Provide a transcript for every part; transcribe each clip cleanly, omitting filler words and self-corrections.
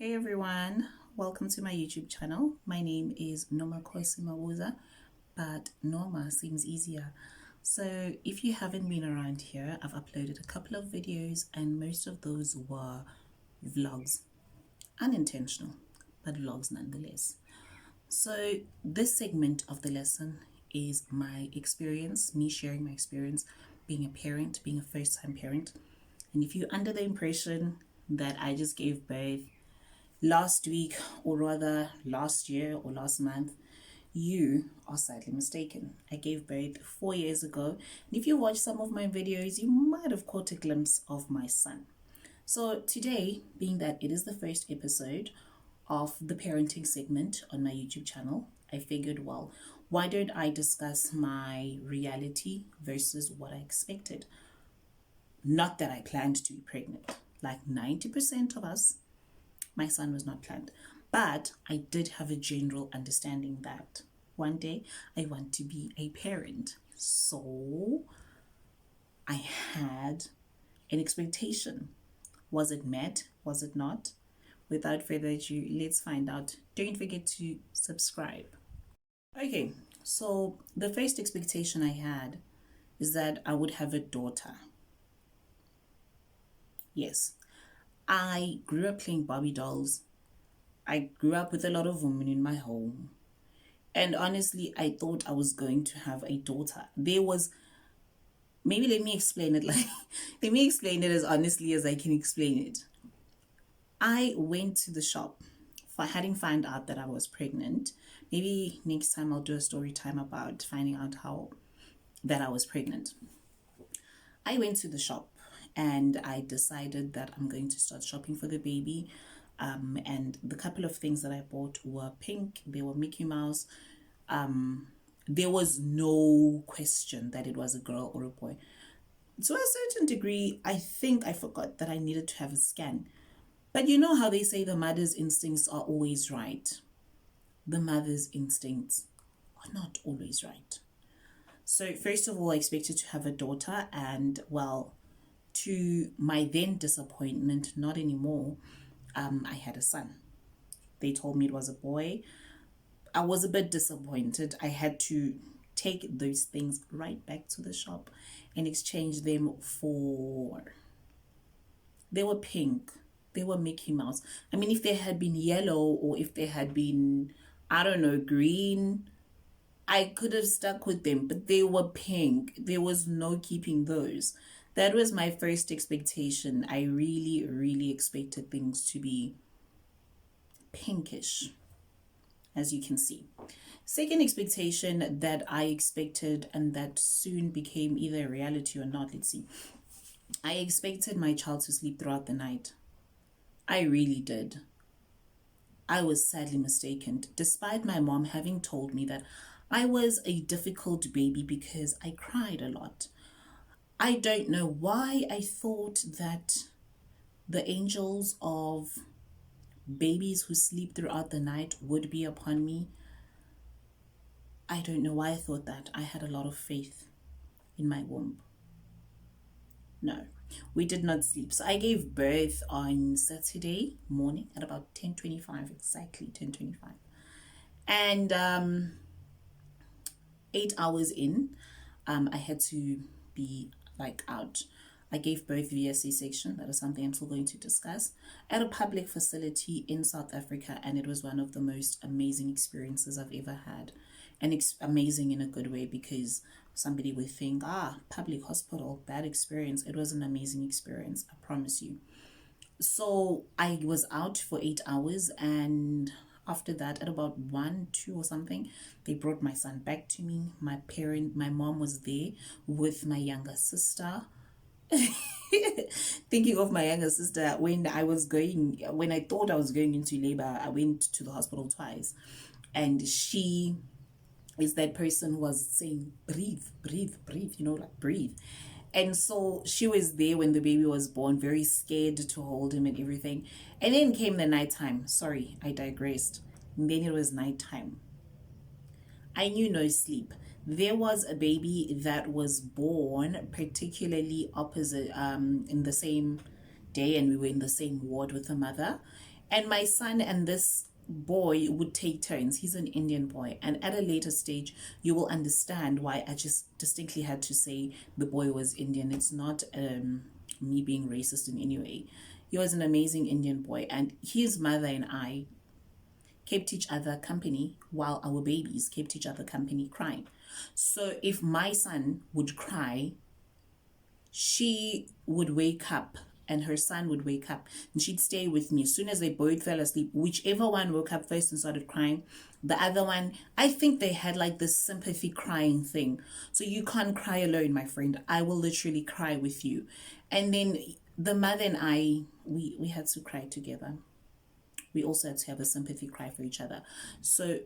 Hey everyone, welcome to my YouTube channel. My name is Nomakosi Mawuza, but Norma seems easier. So if you haven't been around here, I've uploaded a couple of videos and most of those were vlogs. Unintentional, but vlogs nonetheless. So this segment of the lesson is my experience, me sharing my experience being a parent, being a first-time parent. And if you're under the impression that I just gave birth last week, or rather last year or last month, you are sadly mistaken. I gave birth 4 years ago, and if you watch some of my videos, you might have caught a glimpse of my son. So today, being that it is the first episode of the parenting segment on my YouTube channel, I figured, well, why don't I discuss my reality versus what I expected? Not that I planned to be pregnant. Like 90% of us, my son was not planned. But I did have a general understanding that one day I want to be a parent. So I had an expectation. Was it met? Was it not? Without further ado, let's find out. Don't forget to subscribe. Okay, so the first expectation I had is that I would have a daughter. Yes, I grew up playing Barbie dolls. I grew up with a lot of women in my home. And honestly, I thought I was going to have a daughter. Maybe let me explain it let me explain it as honestly as I can explain it. I went to the shop for having found out that I was pregnant. Maybe next time I'll do a story time about finding out how that I was pregnant. I went to the shop and I decided that I'm going to start shopping for the baby. And the couple of things that I bought were pink, they were Mickey Mouse. There was no question that it was a girl or a boy. To a certain degree, I think I forgot that I needed to have a scan. But you know how they say the mother's instincts are always right? The mother's instincts are not always right. So first of all, I expected to have a daughter, and well, to my then disappointment, not anymore, I had a son. They told me it was a boy. I was a bit disappointed. I had to take those things right back to the shop and exchange them for... They were pink. They were Mickey Mouse. I mean, if they had been yellow or if they had been, I don't know, green, I could have stuck with them, but they were pink. There was no keeping those. That was my first expectation. I really, really expected things to be pinkish, as you can see. Second expectation that I expected and that soon became either a reality or not, let's see. I expected my child to sleep throughout the night. I really did. I was sadly mistaken, despite my mom having told me that I was a difficult baby because I cried a lot. I don't know why I thought that the angels of babies who sleep throughout the night would be upon me. I don't know why I thought that. I had a lot of faith in my womb. No, we did not sleep. So I gave birth on Saturday morning at about 10:25, exactly 10:25. And 8 hours in, I had to be out. I gave birth via C-section. That is something I'm still going to discuss at a public facility in South Africa, and it was one of the most amazing experiences I've ever had. And it's amazing in a good way, because somebody would think, public hospital, bad experience. It was an amazing experience, I promise you. So I was out for 8 hours, and after that, at about 1, 2 or something, they brought my son back to me. My mom was there with my younger sister. Thinking of my younger sister, when I thought I was going into labor, I went to the hospital twice, and she is that person who was saying, breathe, breathe, breathe, breathe. And so she was there when the baby was born, very scared to hold him and everything. And then came the nighttime. Sorry, I digressed. And then it was nighttime. I knew no sleep. There was a baby that was born particularly opposite, in the same day, and we were in the same ward with the mother. And my son and this boy would take turns. He's an Indian boy. And at a later stage, you will understand why I just distinctly had to say the boy was Indian. It's not me being racist in any way. He was an amazing Indian boy. And his mother and I kept each other company while our babies kept each other company crying. So if my son would cry, she would wake up and her son would wake up and she'd stay with me. As soon as they both fell asleep, whichever one woke up first and started crying, the other one, I think they had like this sympathy crying thing. So you can't cry alone, my friend. I will literally cry with you. And then the mother and I, we had to cry together. We also had to have a sympathy cry for each other. So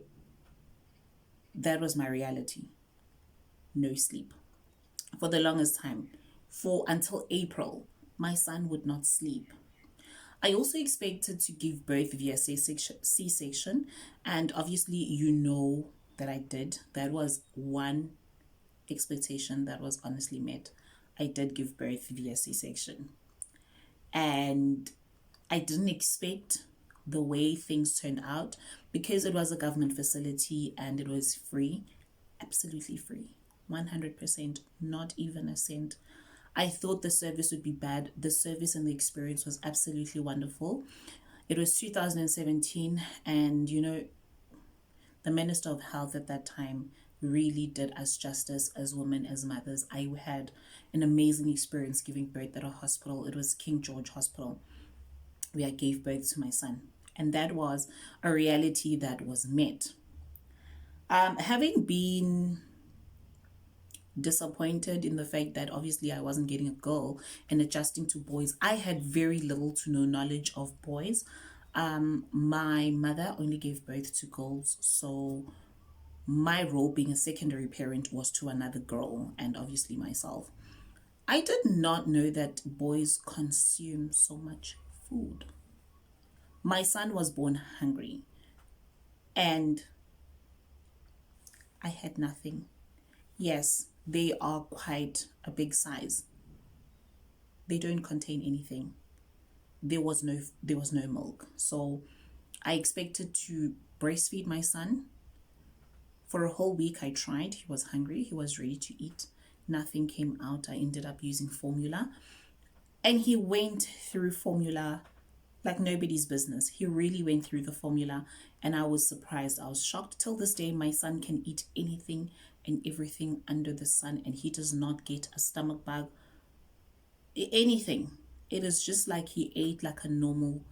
that was my reality. No sleep. For the longest time, for until April, my son would not sleep. I also expected to give birth via C-section, and obviously you know that I did. That was one expectation that was honestly met. I did give birth via C-section. And I didn't expect the way things turned out because it was a government facility and it was free, absolutely free, 100%, not even a cent. I thought the service would be bad. The service and the experience was absolutely wonderful. It was 2017, and the Minister of Health at that time really did us justice as women, as mothers. I had an amazing experience giving birth at a hospital. It was King George Hospital, where I gave birth to my son. And that was a reality that was met. Having been disappointed in the fact that obviously I wasn't getting a girl and adjusting to boys, I had very little to no knowledge of boys. My mother only gave birth to girls, so my role being a secondary parent was to another girl and obviously myself. I did not know that boys consume so much food. My son was born hungry and I had nothing. Yes, they are quite a big size. They don't contain anything. There was no milk. So I expected to breastfeed my son. For a whole week I tried. He was hungry. He was ready to eat. Nothing came out. I ended up using formula. And he went through formula like nobody's business. He really went through the formula and I was surprised. I was shocked. Till this day, my son can eat anything and everything under the sun and he does not get a stomach bug, anything. It is just like he ate like a normal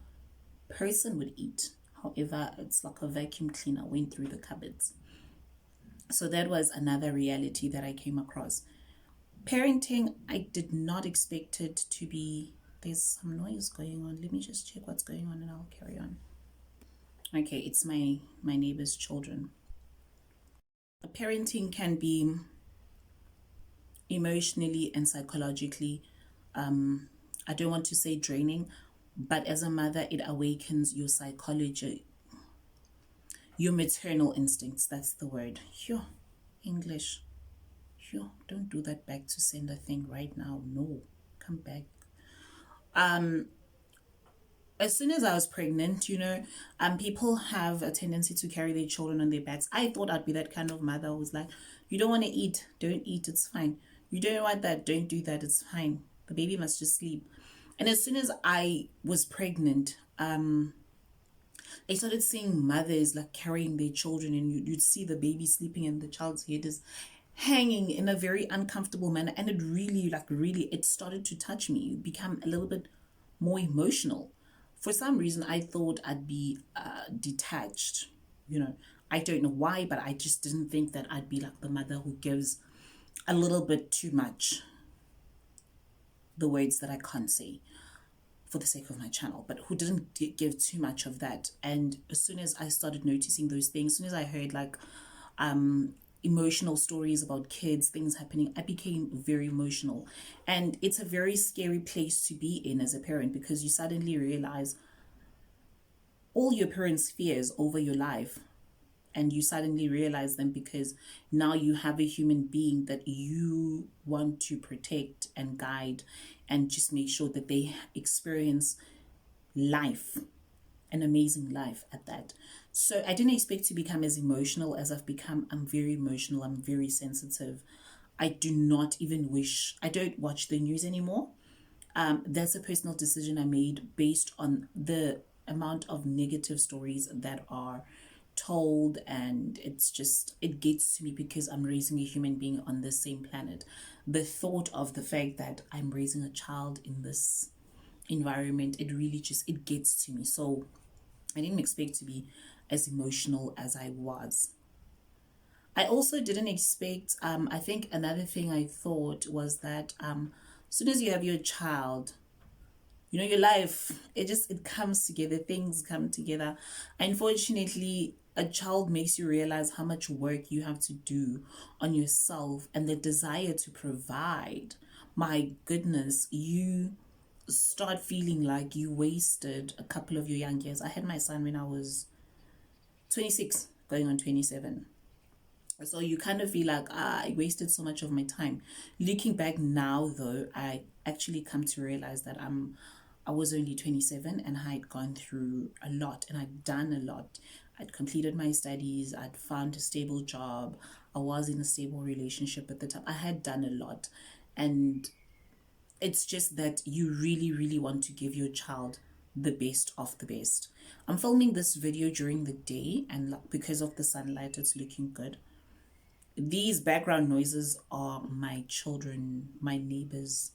person would eat. However, it's like a vacuum cleaner went through the cupboards. So that was another reality that I came across. Parenting, I did not expect it to be. There's some noise going on. Let me just check what's going on and I'll carry on. Okay, it's my neighbor's children. Parenting can be emotionally and psychologically, I don't want to say draining, but as a mother, it awakens your psychology, your maternal instincts. That's the word. English. Don't do that back to sender thing right now. No, come back. As soon as I was pregnant, people have a tendency to carry their children on their backs. I thought I'd be that kind of mother who was like, you don't want to eat, don't eat, it's fine. You don't want that, don't do that, it's fine. The baby must just sleep. And as soon as I was pregnant, I started seeing mothers like carrying their children and you'd see the baby sleeping and the child's head is hanging in a very uncomfortable manner. And it really, it started to touch me, become a little bit more emotional. For some reason, I thought I'd be detached. I don't know why, but I just didn't think that I'd be like the mother who gives a little bit too much. The words that I can't say for the sake of my channel, but who didn't give too much of that. And as soon as I started noticing those things, as soon as I heard like emotional stories about kids, things happening, I became very emotional. And it's a very scary place to be in as a parent because you suddenly realize all your parents' fears over your life. And you suddenly realize them because now you have a human being that you want to protect and guide and just make sure that they experience life an amazing life at that. So I didn't expect to become as emotional as I've become. I'm very emotional, I'm very sensitive. I do not even wish, I don't watch the news anymore. That's a personal decision I made based on the amount of negative stories that are told, and it's just, it gets to me because I'm raising a human being on the same planet. The thought of the fact that I'm raising a child in this environment, it really just, it gets to me. So I didn't expect to be as emotional as I was. I also didn't expect, I think another thing I thought was that as soon as you have your child, you know, your life, it just, it comes together, things come together. Unfortunately, a child makes you realize how much work you have to do on yourself, and the desire to provide. My goodness, you start feeling like you wasted a couple of your young years. I had my son when I was 26 going on 27. So you kind of feel like, I wasted so much of my time. Looking back now though, I actually come to realize that I was only 27 and I had gone through a lot and I'd done a lot. I'd completed my studies, I'd found a stable job, I was in a stable relationship at the time. I had done a lot. And it's just that you really, really want to give your child the best of the best. I'm filming this video during the day, and because of the sunlight, it's looking good. These background noises are my children, my neighbor's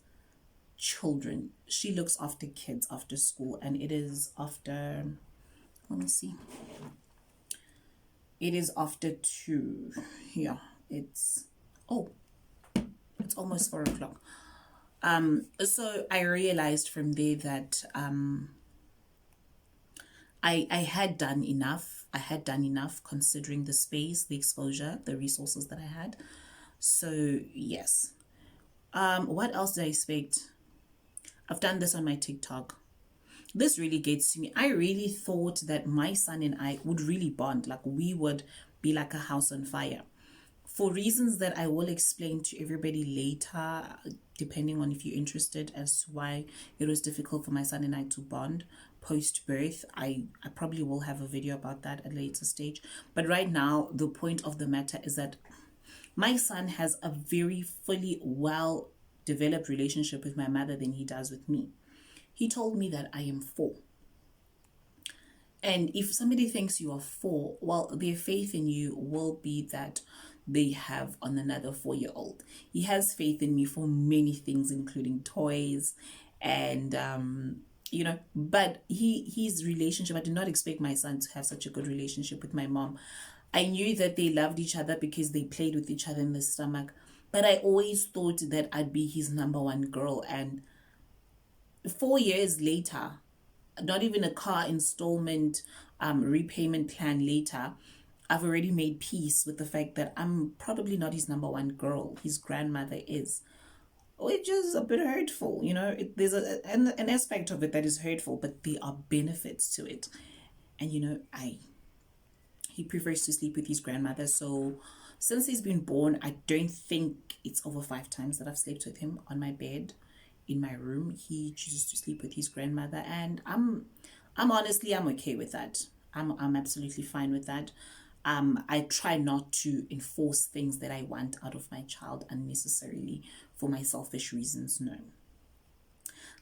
children. She looks after kids after school, and it is after, let me see, it is after 2. Yeah, it's, oh, it's almost 4 o'clock. So I realized from there that I had done enough. I had done enough considering the space, the exposure, the resources that I had. So yes. What else did I expect? I've done this on my TikTok. This really gets to me. I really thought that my son and I would really bond, like we would be like a house on fire. For reasons that I will explain to everybody later, depending on if you're interested as to why it was difficult for my son and I to bond post birth. I probably will have a video about that at a later stage. But right now, the point of the matter is that my son has a very fully well developed relationship with my mother than he does with me. He told me that I am 4. And if somebody thinks you are 4, well, their faith in you will be that they have on another 4-year-old. He has faith in me for many things, including toys and you know, but his relationship, I did not expect my son to have such a good relationship with my mom. I knew that they loved each other because they played with each other in the stomach, but I always thought that I'd be his number one girl. And 4 years later, not even a car installment repayment plan later, I've already made peace with the fact that I'm probably not his number one girl. His grandmother is, which is a bit hurtful. You know, there's an aspect of it that is hurtful, but there are benefits to it. And you know, he prefers to sleep with his grandmother. So since he's been born, I don't think it's over 5 times that I've slept with him on my bed in my room. He chooses to sleep with his grandmother, and I'm honestly, I'm okay with that. I'm absolutely fine with that. I try not to enforce things that I want out of my child unnecessarily for my selfish reasons. No.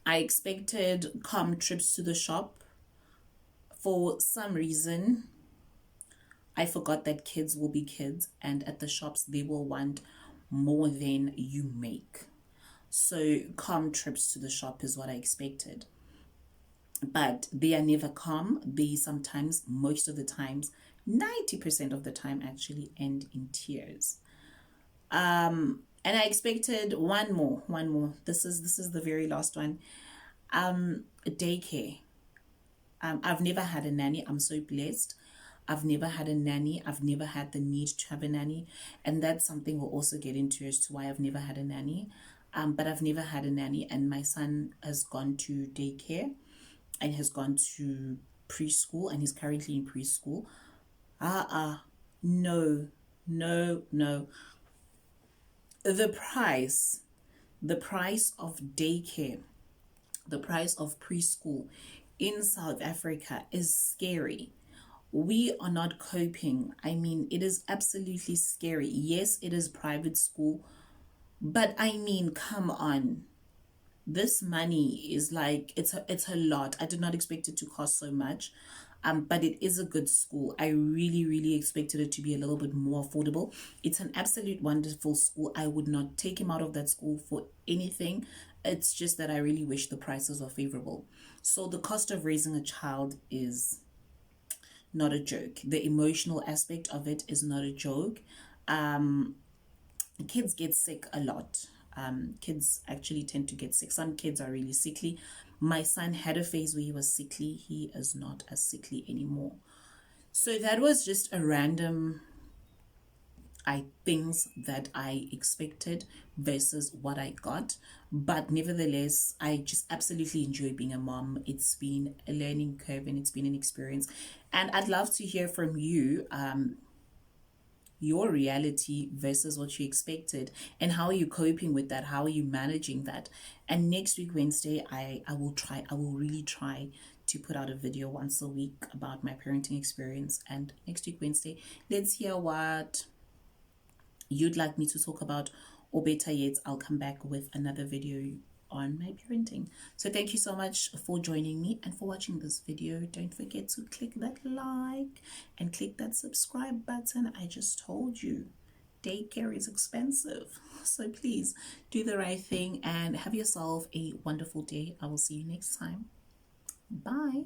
I expected calm trips to the shop. For some reason, I forgot that kids will be kids, and at the shops they will want more than you make. So calm trips to the shop is what I expected. But they are never calm. They sometimes, most of the times, 90% of the time actually end in tears. And I expected one more. This is the very last one. Daycare. I've never had a nanny. I'm so blessed. I've never had a nanny. I've never had the need to have a nanny. And that's something we'll also get into as to why I've never had a nanny. But I've never had a nanny, and my son has gone to daycare and has gone to preschool, and he's currently in preschool. No, no, no. The price of daycare, the price of preschool in South Africa is scary. We are not coping. I mean, it is absolutely scary. Yes, it is private school, but I mean, come on. This money is like it's a lot. I did not expect it to cost so much. But it is a good school. I really, really expected it to be a little bit more affordable. It's an absolute wonderful school. I would not take him out of that school for anything. It's just that I really wish the prices were favorable. So the cost of raising a child is not a joke. The emotional aspect of it is not a joke. Um, Kids get sick a lot. Kids actually tend to get sick. Some kids are really sickly. My son had a phase where he was sickly. He is not as sickly anymore. So that was just a random things that I expected versus what I got. But nevertheless, I just absolutely enjoy being a mom. It's been a learning curve and it's been an experience. And I'd love to hear from you. Your reality versus what you expected, and how are you coping with that, how are you managing that. And next week Wednesday, I will really try to put out a video once a week about my parenting experience. And next week Wednesday, let's hear what you'd like me to talk about, or better yet, I'll come back with another video on my parenting. So thank you so much for joining me and for watching this video. Don't forget to click that like and click that subscribe button. I just told you daycare is expensive, so please do the right thing and have yourself a wonderful day. I will see you next time. Bye.